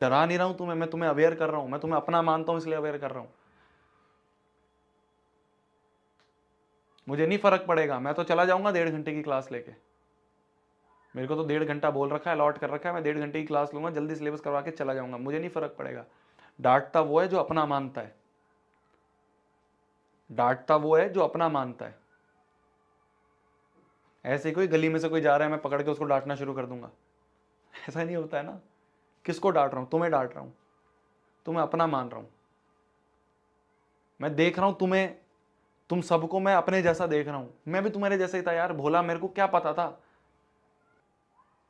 डरा नहीं रहा हूं तुम्हें, मैं तुम्हें अवेयर कर रहा हूं, मैं तुम्हें अपना मानता हूं इसलिए अवेयर कर रहा हूं। मुझे नहीं फर्क पड़ेगा, मैं तो चला जाऊंगा 1.5 घंटे की क्लास लेके। मेरे को तो 1.5 घंटा बोल रखा है, अलॉट कर रखा है, मैं 1.5 घंटे की क्लास लूंगा, जल्दी सिलेबस करवा के चला जाऊंगा, मुझे नहीं फर्क पड़ेगा। डांटता वो है जो अपना मानता है, डांटता वो है जो अपना मानता है। ऐसे कोई गली में से कोई जा रहा है, मैं पकड़ के उसको डांटना शुरू कर दूंगा? ऐसा नहीं होता है ना। किसको डांट रहा हूं? तुम्हें डांट रहा हूं, तुम्हें अपना मान रहा हूं। मैं देख रहा हूं तुम्हें, तुम सबको मैं अपने जैसा देख रहा हूं, मैं भी तुम्हारे जैसा ही था यार, भोला, मेरे को क्या पता था।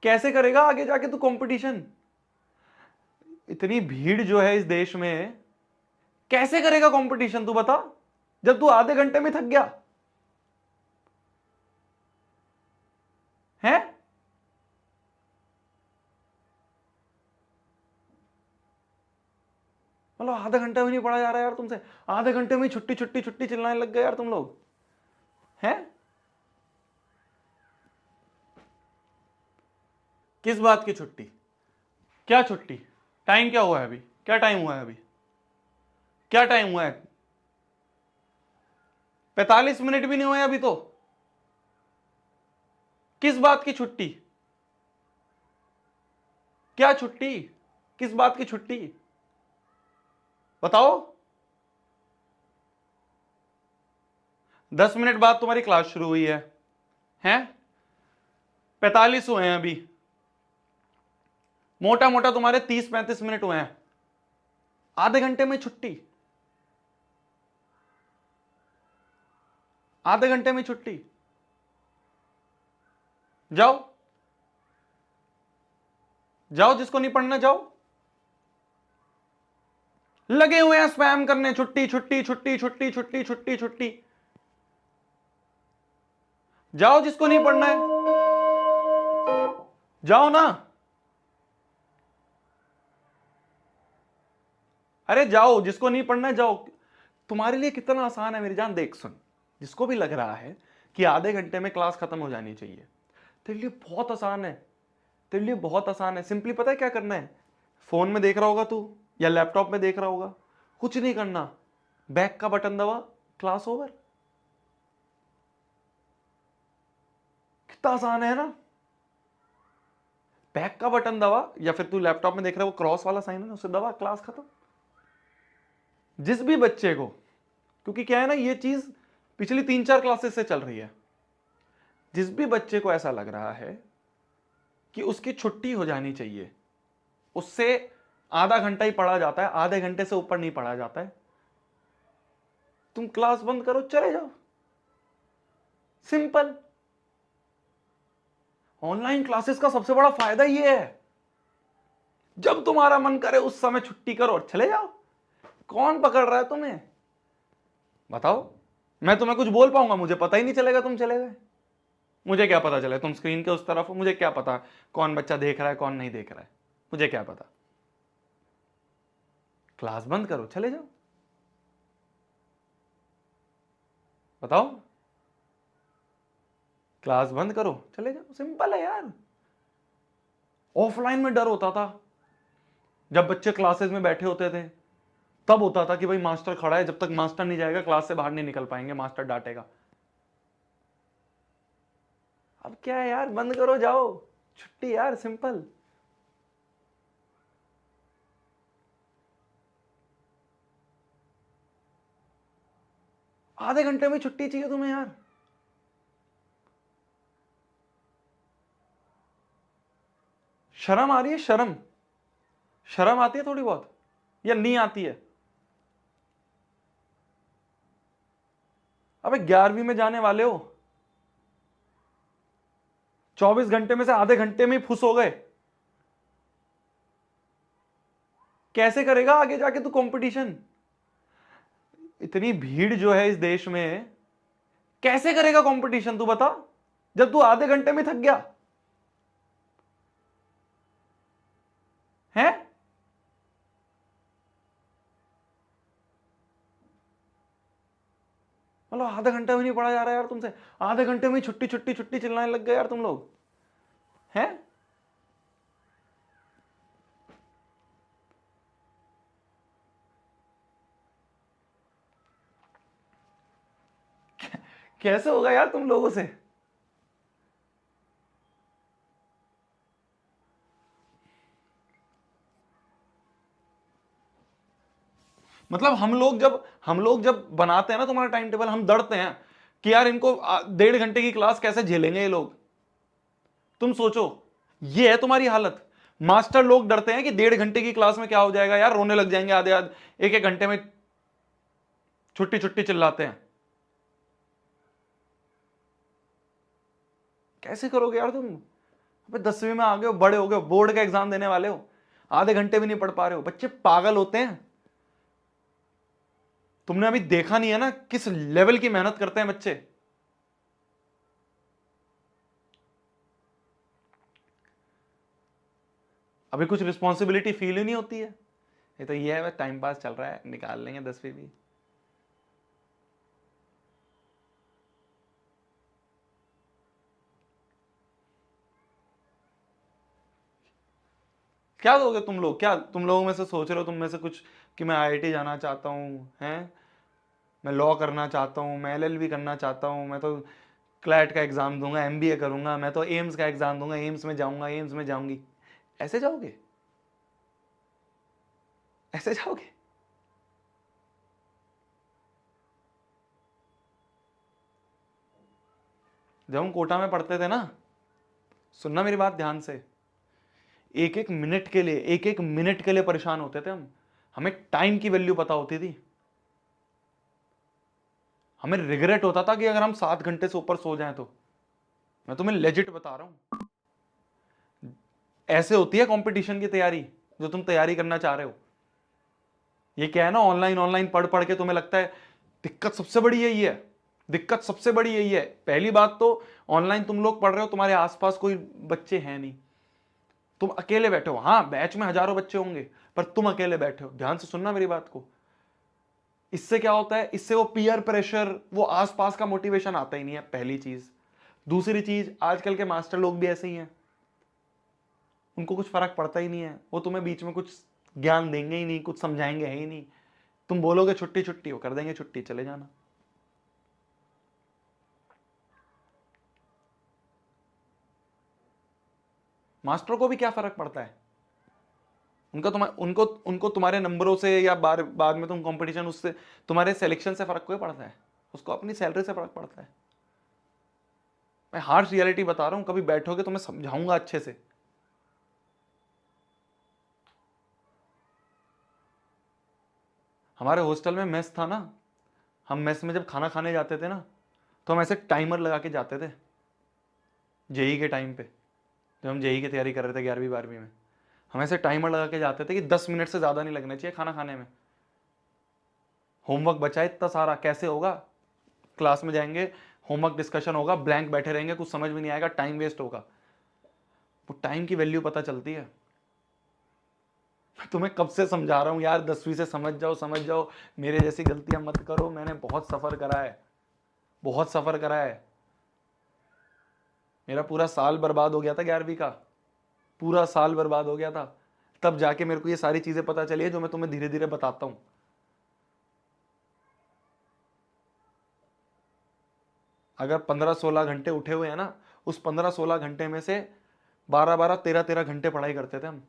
कैसे करेगा आगे जाके तू कंपटीशन? इतनी भीड़ जो है इस देश में, कैसे करेगा कंपटीशन तू बता, जब तू आधे घंटे में थक गया है? मतलब आधा घंटा भी नहीं पढ़ा जा रहा यार तुमसे, आधे घंटे में छुट्टी छुट्टी छुट्टी चिल्लाने लग गए यार तुम लोग हैं। किस बात की छुट्टी? क्या छुट्टी? टाइम क्या हुआ है अभी? क्या टाइम हुआ है अभी? क्या टाइम हुआ है? 45 मिनट भी नहीं हुए अभी तो। किस बात की छुट्टी? क्या छुट्टी? किस बात की छुट्टी बताओ? 10 मिनट बाद तुम्हारी क्लास शुरू हुई है, हैं? 45 हुए हैं अभी, मोटा मोटा तुम्हारे 30-35 मिनट हुए हैं, आधे घंटे में छुट्टी, आधे घंटे में छुट्टी। जाओ जाओ, जिसको नहीं पढ़ना जाओ। लगे हुए हैं स्पैम करने, छुट्टी छुट्टी छुट्टी छुट्टी छुट्टी छुट्टी छुट्टी। जाओ, जिसको नहीं पढ़ना है जाओ ना। अरे जाओ, जिसको नहीं पढ़ना है जाओ। तुम्हारे लिए कितना आसान है मेरी जान, देख सुन, जिसको भी लग रहा है कि आधे घंटे में क्लास खत्म हो जानी चाहिए, तेरे लिए बहुत आसान है, तेरे लिए बहुत आसान है। सिंपली पता है क्या करना है? फोन में देख रहा होगा तू या लैपटॉप में देख रहा होगा, कुछ नहीं करना, बैक का बटन दबा, क्लास ओवर। कितना आसान है ना। बैक का बटन दबा, या फिर तू लैपटॉप में देख रहा है वो क्रॉस वाला साइन है ना, उसे दबा, क्लास खत्म। जिस भी बच्चे को, क्योंकि क्या है ना, ये चीज पिछली 3-4 क्लासेस से चल रही है, जिस भी बच्चे को ऐसा लग रहा है कि उसकी छुट्टी हो जानी चाहिए, उससे आधा घंटा ही पढ़ा जाता है, आधे घंटे से ऊपर नहीं पढ़ा जाता है, तुम क्लास बंद करो, चले जाओ, सिंपल। ऑनलाइन क्लासेस का सबसे बड़ा फायदा यह है, जब तुम्हारा मन करे उस समय छुट्टी करो और चले जाओ। कौन पकड़ रहा है तुम्हें बताओ? मैं तुम्हें कुछ बोल पाऊंगा? मुझे पता ही नहीं चलेगा तुम चले गए। मुझे क्या पता चले तुम स्क्रीन के उस तरफ हो? मुझे क्या पता कौन बच्चा देख रहा है कौन नहीं देख रहा है? मुझे क्या पता? क्लास बंद करो, चले जाओ, बताओ। क्लास बंद करो, चले जाओ, सिंपल है यार। ऑफलाइन में डर होता था, जब बच्चे क्लासेस में बैठे होते थे तब होता था कि भाई मास्टर खड़ा है, जब तक मास्टर नहीं जाएगा क्लास से बाहर नहीं निकल पाएंगे, मास्टर डांटेगा। अब क्या है यार, बंद करो, जाओ, छुट्टी यार, सिंपल। आधे घंटे में छुट्टी चाहिए तुम्हें यार। शर्म आ रही है? शर्म, शर्म आती है थोड़ी बहुत या नहीं आती है? अबे 11वीं में जाने वाले हो, 24 घंटे में से आधे घंटे में ही फुस हो गए, कैसे करेगा आगे जाके तू कंपटीशन? इतनी भीड़ जो है इस देश में, कैसे करेगा कंपटीशन तू बता, जब तू आधे घंटे में थक गया है? मतलब आधा घंटा भी नहीं पढ़ा जा रहा यार तुमसे, आधे घंटे में छुट्टी छुट्टी छुट्टी चिल्लाने लग गए यार तुम लोग हैं। कैसे होगा यार तुम लोगों से? मतलब हम लोग जब बनाते हैं ना तुम्हारा टाइम टेबल, हम डरते हैं कि यार इनको 1.5 घंटे की क्लास कैसे झेलेंगे ये लोग। तुम सोचो, ये है तुम्हारी हालत। मास्टर लोग डरते हैं कि 1.5 घंटे की क्लास में क्या हो जाएगा यार, रोने लग जाएंगे आधे आधे, एक एक घंटे में छुट्टी छुट्टी चिल्लाते हैं। कैसे करोगे यार तुम? अबे 10वीं में आ गए हो, बड़े हो गए हो, बोर्ड का एग्जाम देने वाले हो, आधे घंटे भी नहीं पढ़ पा रहे हो। बच्चे पागल होते हैं। तुमने अभी देखा नहीं है ना किस लेवल की मेहनत करते हैं बच्चे। अभी कुछ रिस्पॉन्सिबिलिटी फील ही नहीं होती है। ये तो ये है बस टाइम पास चल रहा है, निकाल लेंगे 10वीं भी। क्या दोगे तुम लोग? क्या तुम लोगों में से सोच रहे हो, तुम में से कुछ, कि मैं आईआईटी जाना चाहता हूँ हैं, मैं लॉ करना चाहता हूँ, मैं एलएलबी करना चाहता हूँ, मैं तो क्लैट का एग्जाम दूंगा, एमबीए करूंगा, मैं तो एम्स का एग्जाम दूंगा, एम्स में जाऊंगा, एम्स में जाऊंगी। ऐसे जाओगे? ऐसे जाओगे? जब हम कोटा में पढ़ते थे ना, सुनना मेरी बात ध्यान से, एक एक मिनट के लिए, एक एक मिनट के लिए परेशान होते थे हम। हमें टाइम की वैल्यू पता होती थी। हमें रिग्रेट होता था कि अगर हम 7 घंटे से ऊपर सो जाएं तो। मैं तुम्हें लेजिट बता रहा हूं, ऐसे होती है कंपटीशन की तैयारी जो तुम तैयारी करना चाह रहे हो। ये क्या है ना, ऑनलाइन ऑनलाइन पढ़ पढ़ के तुम्हें लगता है, दिक्कत सबसे बड़ी यही है। दिक्कत सबसे बड़ी यही है। पहली बात तो, ऑनलाइन तुम लोग पढ़ रहे हो, तुम्हारे आसपास कोई बच्चे हैं नहीं, तुम अकेले बैठे हो। हाँ, बैच में हजारों बच्चे होंगे, पर तुम अकेले बैठे हो। ध्यान से सुनना मेरी बात को। इससे क्या होता है, इससे वो पीयर प्रेशर, वो आसपास का मोटिवेशन आता ही नहीं है, पहली चीज। दूसरी चीज, आजकल के मास्टर लोग भी ऐसे ही हैं, उनको कुछ फर्क पड़ता ही नहीं है। वो तुम्हें बीच में कुछ ज्ञान देंगे ही नहीं, कुछ समझाएंगे ही नहीं। तुम बोलोगे छुट्टी छुट्टी, वो कर देंगे छुट्टी, चले जाना। मास्टरों को भी क्या फर्क पड़ता है? उनको उनको तुम्हारे नंबरों से या बाद में तुम कंपटीशन, उससे तुम्हारे सिलेक्शन से फर्क कोई पड़ता है? उसको अपनी सैलरी से फर्क पड़ता है। मैं हार्श रियलिटी बता रहा हूं, कभी बैठोगे तो मैं समझाऊंगा अच्छे से। हमारे हॉस्टल में मेस था ना, हम मेस में जब खाना खाने जाते थे ना, तो हम ऐसे टाइमर लगा के जाते थे। जेई के टाइम पे, जब हम जेई की तैयारी कर रहे थे 11वीं 12वीं में, हम ऐसे टाइमर लगा के जाते थे कि 10 मिनट से ज़्यादा नहीं लगने चाहिए खाना खाने में। होमवर्क बचा है इतना सारा, कैसे होगा? क्लास में जाएंगे, होमवर्क डिस्कशन होगा, ब्लैंक बैठे रहेंगे, कुछ समझ में नहीं आएगा, टाइम वेस्ट होगा। वो टाइम की वैल्यू पता चलती है। तुम्हें कब से समझा रहा हूं यार, 10वीं से समझ जाओ, समझ जाओ। मेरे जैसी गलतियां मत करो, मैंने बहुत सफर करा है, बहुत सफर करा है। मेरा पूरा साल बर्बाद हो गया था 11वीं का, पूरा साल बर्बाद हो गया था। तब जाके मेरे को ये सारी चीजें पता चली है जो मैं तुम्हें धीरे धीरे बताता हूं। अगर 15-16 घंटे उठे हुए हैं ना, उस 15-16 घंटे में से 12-12 13-13 घंटे पढ़ाई करते थे हम।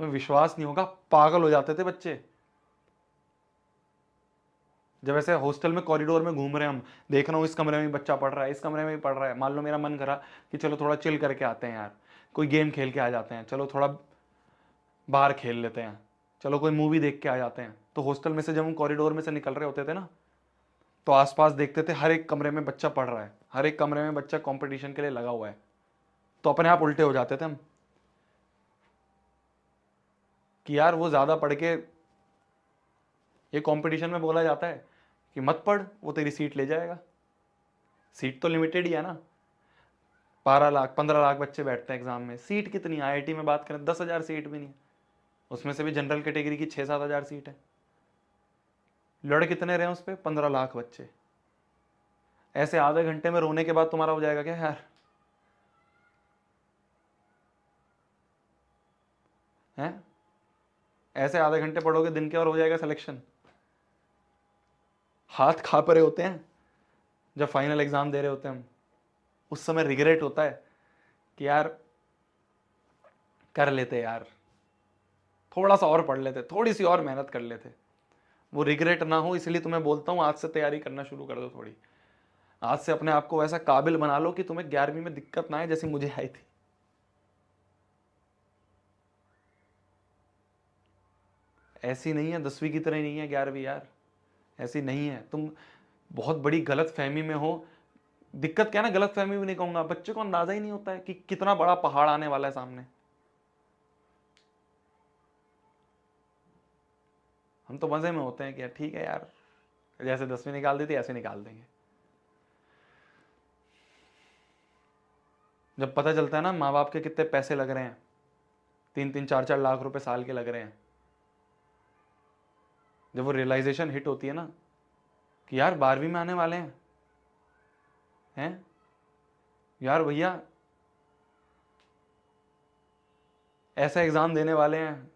तुम्हें विश्वास नहीं होगा, पागल हो जाते थे बच्चे। जब ऐसे हॉस्टल में कॉरिडोर में घूम रहे हैं हम, देख रहा हूँ इस कमरे में भी बच्चा पढ़ रहा है, इस कमरे में भी पढ़ रहा है, मान लो मेरा मन करा कि चलो थोड़ा चिल करके आते हैं यार, कोई गेम खेल के आ जाते हैं, चलो थोड़ा बाहर खेल लेते हैं, चलो कोई मूवी देख के आ जाते हैं, तो हॉस्टल में से जब हम कॉरिडोर में से निकल रहे होते थे ना, तो आसपास देखते थे हर एक कमरे में बच्चा पढ़ रहा है, हर एक कमरे में बच्चा कंपटीशन के लिए लगा हुआ है। तो अपने आप उल्टे हो जाते थे हम कि यार वो ज्यादा पढ़ के, ये कंपटीशन में बोला जाता है कि मत पढ़, वो तेरी सीट ले जाएगा। सीट तो लिमिटेड ही है ना, 12 लाख 15 लाख बच्चे बैठते हैं एग्जाम में, सीट कितनी? आईआईटी में बात करें 10,000 सीट भी नहीं है, उसमें से भी जनरल कैटेगरी की 6-7 हज़ार सीट है। लड़ कितने रहे उस पर? 15 लाख बच्चे। ऐसे आधे घंटे में रोने के बाद तुम्हारा हो जाएगा क्या यार? हैं? ऐसे आधे घंटे पढ़ोगे दिन के और हो जाएगा सिलेक्शन? हाथ कांप रहे होते हैं जब फाइनल एग्जाम दे रहे होते हैं हम, उस समय रिग्रेट होता है कि यार कर लेते यार, थोड़ा सा और पढ़ लेते, थोड़ी सी और मेहनत कर लेते। वो रिग्रेट ना हो इसलिए तुम्हें बोलता हूँ आज से तैयारी करना शुरू कर दो थोड़ी। आज से अपने आप को वैसा काबिल बना लो कि तुम्हें 11वीं में दिक्कत ना आए जैसी मुझे आई थी। ऐसी नहीं है 10वीं की तरह नहीं है 11वीं यार, ऐसी नहीं है। तुम बहुत बड़ी गलत फहमी में हो। दिक्कत क्या है ना, गलत फहमी भी नहीं कहूंगा, बच्चे को अंदाजा ही नहीं होता है कि कितना बड़ा पहाड़ आने वाला है सामने। हम तो मजे में होते हैं कि यार ठीक है यार, जैसे 10वीं निकाल दी थी ऐसे निकाल देंगे। जब पता चलता है ना माँ बाप के कितने पैसे लग रहे हैं, 3-3 4-4 लाख रुपए साल के लग रहे हैं, जब वो रियलाइजेशन हिट होती है ना कि यार 12वीं में आने वाले हैं यार भैया, ऐसा एग्जाम देने वाले हैं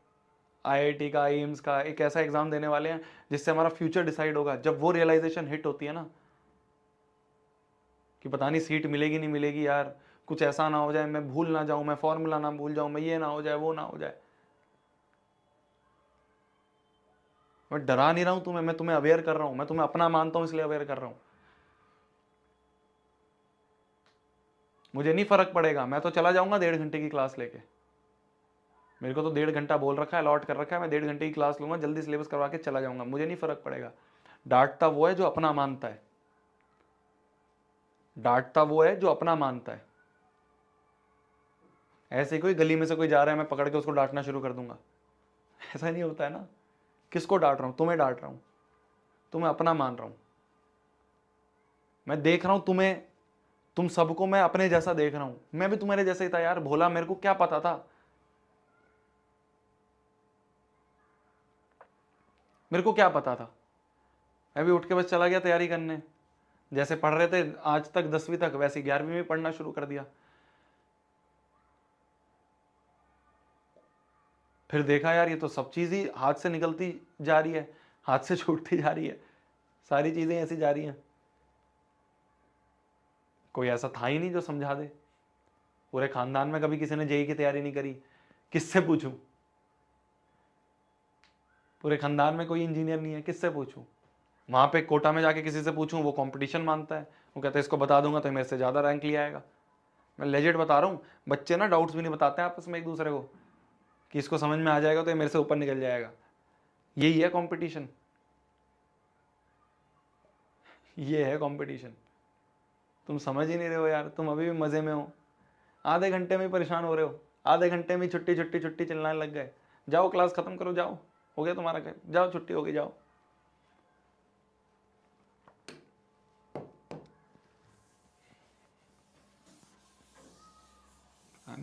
आईआईटी का, एम्स का, एक ऐसा एग्जाम देने वाले हैं जिससे हमारा फ्यूचर डिसाइड होगा। जब वो रियलाइजेशन हिट होती है ना कि पता नहीं सीट मिलेगी नहीं मिलेगी यार, कुछ ऐसा ना हो जाए मैं भूल ना जाऊं, मैं फॉर्मूला ना भूल जाऊं, मैं ये ना हो जाए वो ना हो जाए। मैं डरा नहीं रहा हूं तुम्हें, मैं तुम्हें अवेयर कर रहा हूं, मैं तुम्हें अपना मानता हूं इसलिए अवेयर कर रहा हूं। मुझे नहीं फर्क पड़ेगा, मैं तो चला जाऊंगा 1.5 घंटे की क्लास लेके। मेरे को तो 1.5 घंटा बोल रखा है, अलॉट कर रखा है, मैं 1.5 घंटे की क्लास लूंगा, जल्दी सिलेबस करवा के चला जाऊंगा, मुझे नहीं फर्क पड़ेगा। डांटता वो है जो अपना मानता है, डांटता वो है जो अपना मानता है। ऐसे कोई गली में से कोई जा रहा है मैं पकड़ के उसको डांटना शुरू कर दूंगा, ऐसा नहीं होता है ना। किसको डांट रहा हूं? तुम्हें डांट रहा हूं, तुम्हें अपना मान रहा हूं। मैं देख रहा हूं तुम्हें, तुम सबको मैं अपने जैसा देख रहा हूं। मैं भी तुम्हारे जैसा ही था यार, भोला, मेरे को क्या पता था, मेरे को क्या पता था। मैं भी उठ के बस चला गया तैयारी करने। जैसे पढ़ रहे थे आज तक 10वीं तक, वैसे 11वीं में पढ़ना शुरू कर दिया। फिर देखा यार ये तो सब चीज ही हाथ से निकलती जा रही है, हाथ से छूटती जा रही है, सारी चीजें ऐसी जा रही हैं। कोई ऐसा था ही नहीं जो समझा दे। पूरे खानदान में कभी किसी ने जेई की तैयारी नहीं करी, किससे पूछूं? पूरे खानदान में कोई इंजीनियर नहीं है, किससे पूछूं? वहां पे कोटा में जाके किसी से पूछूं, वो कंपटीशन मानता है, वो कहता है इसको बता दूंगा तो मेरे से ज्यादा रैंक ले आएगा। मैं लेजिट बता रहा हूँ, बच्चे ना डाउट्स भी नहीं बताते हैं आपस में एक दूसरे को कि इसको समझ में आ जाएगा तो ये मेरे से ऊपर निकल जाएगा। यही है कंपटीशन, ये है कंपटीशन। तुम समझ ही नहीं रहे हो यार, तुम अभी भी मजे में हो। आधे घंटे में ही परेशान हो रहे हो, आधे घंटे में छुट्टी छुट्टी छुट्टी चिल्लाने लग गए। जाओ क्लास खत्म करो, जाओ, हो गया तुम्हारा, जाओ छुट्टी हो गई, जाओ।